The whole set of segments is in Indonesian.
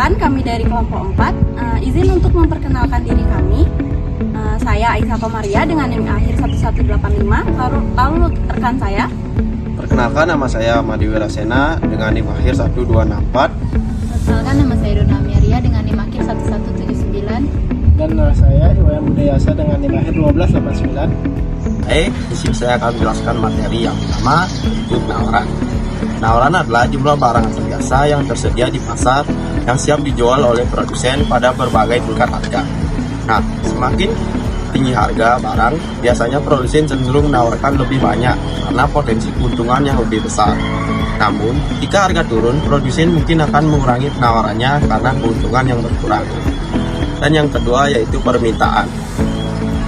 Perkenalkan, kami dari kelompok 4. Izin untuk memperkenalkan diri kami. Saya Aisyah Komaria dengan NIM akhir 1185. Lalu rekan saya. Perkenalkan, nama saya Madi Wirasena dengan NIM akhir 1264. Perkenalkan, nama saya Dona Amelia dengan NIM akhir 1179. Dan nama saya Iwayan Budayasa dengan NIM akhir 1289. Di sini saya akan menjelaskan materi yang pertama, yaitu penawaran. Penawaran adalah jumlah barang atau jasa yang tersedia di pasar yang siap dijual oleh produsen pada berbagai tingkat harga. Nah, semakin tinggi harga barang, biasanya produsen cenderung menawarkan lebih banyak karena potensi keuntungan yang lebih besar. Namun, jika harga turun, produsen mungkin akan mengurangi penawarannya karena keuntungan yang berkurang. Dan yang kedua yaitu permintaan.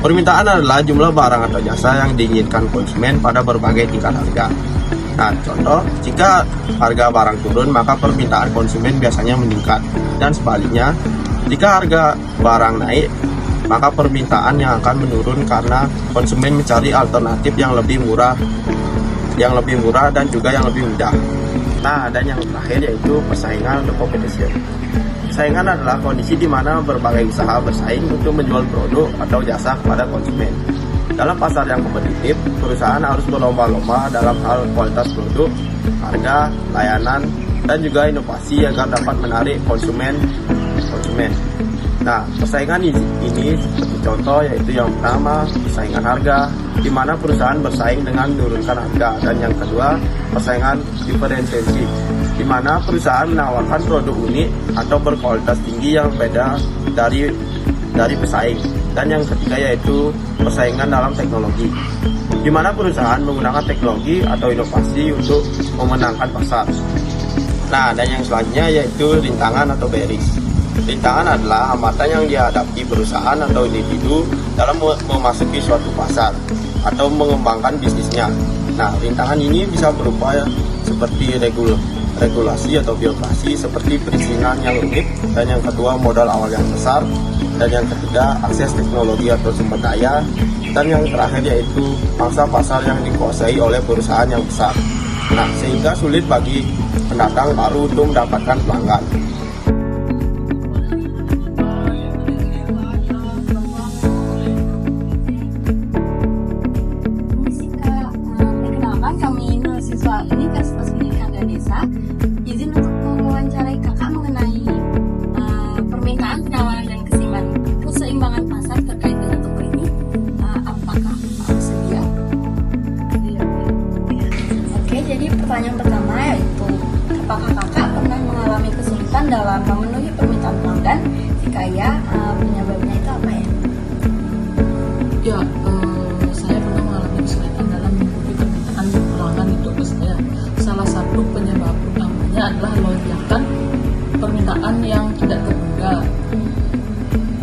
Permintaan adalah jumlah barang atau jasa yang diinginkan konsumen pada berbagai tingkat harga. Nah, contoh, jika harga barang turun, maka permintaan konsumen biasanya meningkat. Dan sebaliknya, jika harga barang naik, maka permintaan yang akan menurun karena konsumen mencari alternatif yang lebih murah dan juga yang lebih mudah. Nah, dan yang terakhir yaitu persaingan atau competition. Persaingan adalah kondisi di mana berbagai usaha bersaing untuk menjual produk atau jasa kepada konsumen. Dalam pasar yang kompetitif, perusahaan harus berlomba-lomba dalam hal kualitas produk, harga, layanan, dan juga inovasi agar dapat menarik konsumen. Nah, persaingan ini seperti contoh yaitu yang pertama, persaingan harga, di mana perusahaan bersaing dengan menurunkan harga, dan yang kedua, persaingan diferensiasi, di mana perusahaan menawarkan produk unik atau berkualitas tinggi yang beda dari pesaing. Dan yang ketiga yaitu persaingan dalam teknologi, di mana perusahaan menggunakan teknologi atau inovasi untuk memenangkan pasar. Nah, dan yang selanjutnya yaitu rintangan atau barriers. Rintangan adalah hambatan yang dihadapi perusahaan atau individu dalam memasuki suatu pasar atau mengembangkan bisnisnya. Nah, rintangan ini bisa berupa seperti regulasi atau birokrasi, seperti perizinan yang rumit, dan yang kedua modal awal yang besar, dan yang ketiga akses teknologi atau sumber daya, dan yang terakhir yaitu pangsa pasar yang dikuasai oleh perusahaan yang besar. Nah, sehingga sulit bagi pendatang baru untuk mendapatkan pelanggan. Perkenalkan, kami mahasiswa Universitas Pendidikan dan Desa. Izin untuk mewawancarai kakak mengenai permintaan, penawaran, dan keseimbangan pasar terkait dengan toko ini. Apakah bersedia? Oke, jadi pertanyaan pertama yaitu, apakah kakak pernah mengalami kesulitan dalam memenuhi permintaan pelanggan? Jika ya, penyebabnya itu apa ya? Ya, saya pernah mengalami kesulitan dalam memenuhi permintaan pelanggan itu ke saya. Salah satu penyebab utamanya adalah lonjakan permintaan yang tidak terduga,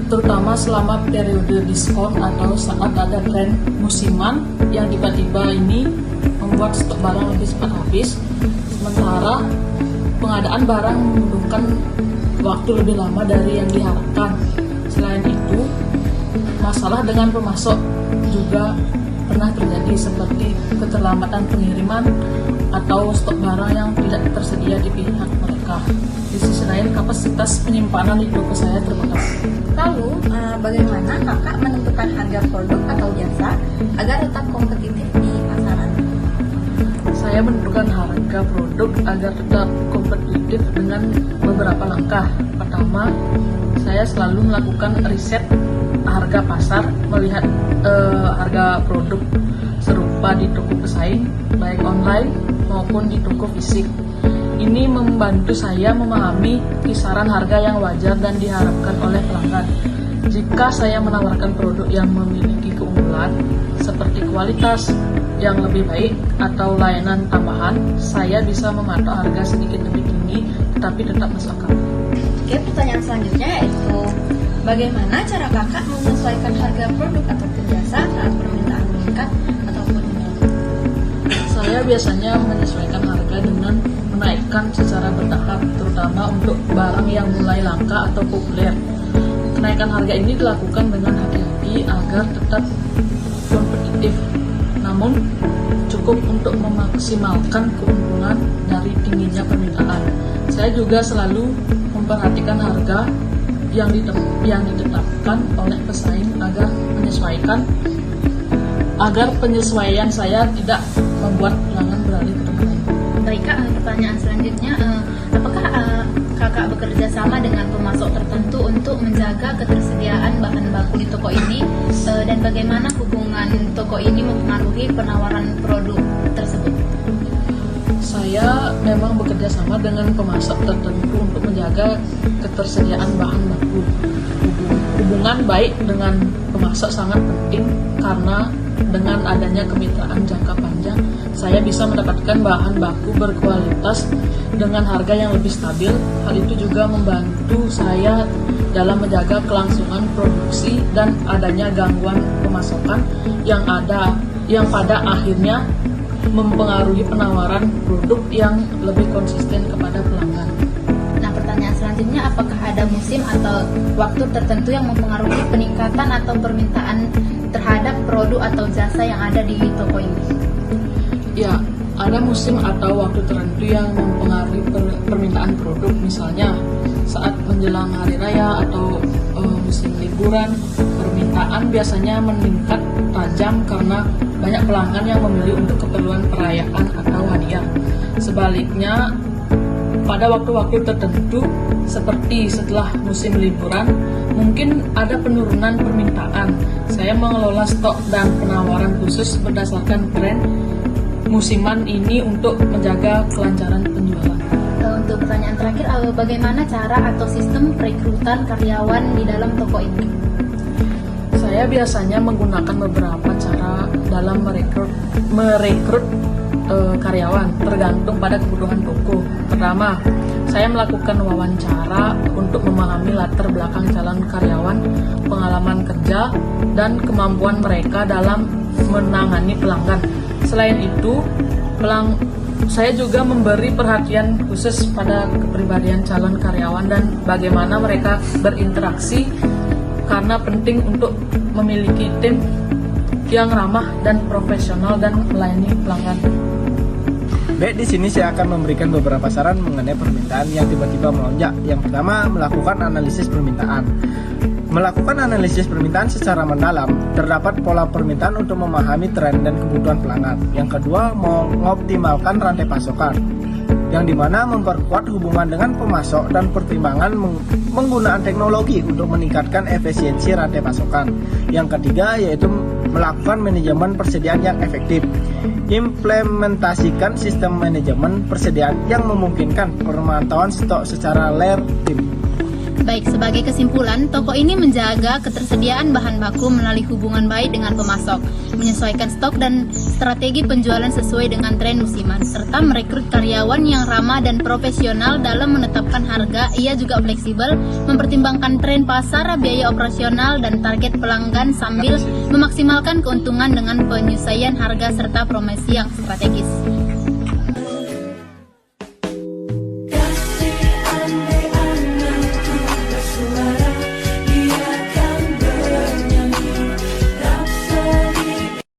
terutama selama periode diskon atau saat ada tren musiman yang tiba-tiba ini membuat stok barang lebih cepat habis, sementara pengadaan barang membutuhkan waktu lebih lama dari yang diharapkan. Selain itu, masalah dengan pemasok juga pernah terjadi, seperti keterlambatan pengiriman atau stok barang yang tidak tersedia di pihak mereka. Di sisi lain, kapasitas penyimpanan di toko saya terbatas. Lalu, bagaimana kakak menentukan harga produk atau jasa agar tetap kompetitif di pasaran? Saya menentukan harga produk agar tetap kompetitif dengan beberapa langkah. Pertama, saya selalu melakukan riset harga pasar, melihat harga produk serupa di toko pesaing, baik online maupun di toko fisik. Ini membantu saya memahami kisaran harga yang wajar dan diharapkan oleh pelanggan. Jika saya menawarkan produk yang memiliki keunggulan seperti kualitas yang lebih baik atau layanan tambahan, saya bisa mematok harga sedikit lebih tinggi tetapi tetap masuk akal. Oke, pertanyaan selanjutnya yaitu, bagaimana cara kakak menyesuaikan harga produk atau jasa saat permintaan meningkat ataupun menurun? Saya biasanya menyesuaikan harga dengan menaikkan secara bertahap, terutama untuk barang yang mulai langka atau populer. Kenaikan harga ini dilakukan dengan hati-hati agar tetap kompetitif, namun cukup untuk memaksimalkan keuntungan dari tingginya permintaan. Saya juga selalu memperhatikan harga yang ditetapkan oleh pesaing agar penyesuaian saya tidak membuat pelanggan beralih ke tempat lain. Baik Kak, pertanyaan selanjutnya, apakah Kakak bekerja sama dengan pemasok tertentu untuk menjaga ketersediaan bahan baku di toko ini, dan bagaimana hubungan toko ini mempengaruhi penawaran produk tersebut? Saya memang bekerja sama dengan pemasok tertentu untuk menjaga ketersediaan bahan baku. Hubungan baik dengan pemasok sangat penting karena dengan adanya kemitraan jangka panjang, saya bisa mendapatkan bahan baku berkualitas dengan harga yang lebih stabil. Hal itu juga membantu saya dalam menjaga kelangsungan produksi dan adanya gangguan pemasokan yang pada akhirnya mempengaruhi penawaran produk yang lebih konsisten kepada pelanggan. Nah, pertanyaan selanjutnya, apakah ada musim atau waktu tertentu yang mempengaruhi peningkatan atau permintaan terhadap produk atau jasa yang ada di toko ini? Ya, ada musim atau waktu tertentu yang mempengaruhi permintaan produk, misalnya saat menjelang hari raya atau musim liburan, permintaan biasanya meningkat tajam karena banyak pelanggan yang memilih untuk keperluan perayaan atau hadiah. Sebaliknya, pada waktu-waktu tertentu seperti setelah musim liburan, mungkin ada penurunan permintaan. Saya mengelola stok dan penawaran khusus berdasarkan tren musiman ini untuk menjaga kelancaran penjualan. Untuk pertanyaan terakhir, bagaimana cara atau sistem perekrutan karyawan di dalam toko ini? Saya biasanya menggunakan beberapa cara dalam merekrut karyawan, tergantung pada kebutuhan toko. Pertama, saya melakukan wawancara untuk memahami latar belakang calon karyawan, pengalaman kerja, dan kemampuan mereka dalam menangani pelanggan. Selain itu, saya juga memberi perhatian khusus pada kepribadian calon karyawan dan bagaimana mereka berinteraksi, karena penting untuk memiliki tim yang ramah dan profesional dan melayani pelanggan. Baik, di sini saya akan memberikan beberapa saran mengenai permintaan yang tiba-tiba melonjak. Yang pertama, melakukan analisis permintaan. Melakukan analisis permintaan secara mendalam, terdapat pola permintaan untuk memahami tren dan kebutuhan pelanggan. Yang kedua, mengoptimalkan rantai pasokan, yang dimana memperkuat hubungan dengan pemasok dan pertimbangan penggunaan teknologi untuk meningkatkan efisiensi rantai pasokan. Yang ketiga, yaitu melakukan manajemen persediaan yang efektif. Implementasikan sistem manajemen persediaan yang memungkinkan pemantauan stok secara real time. Baik, sebagai kesimpulan, toko ini menjaga ketersediaan bahan baku melalui hubungan baik dengan pemasok, menyesuaikan stok dan strategi penjualan sesuai dengan tren musiman, serta merekrut karyawan yang ramah dan profesional dalam menetapkan harga. Ia juga fleksibel, mempertimbangkan tren pasar, biaya operasional, dan target pelanggan sambil memaksimalkan keuntungan dengan penyesuaian harga serta promosi yang strategis.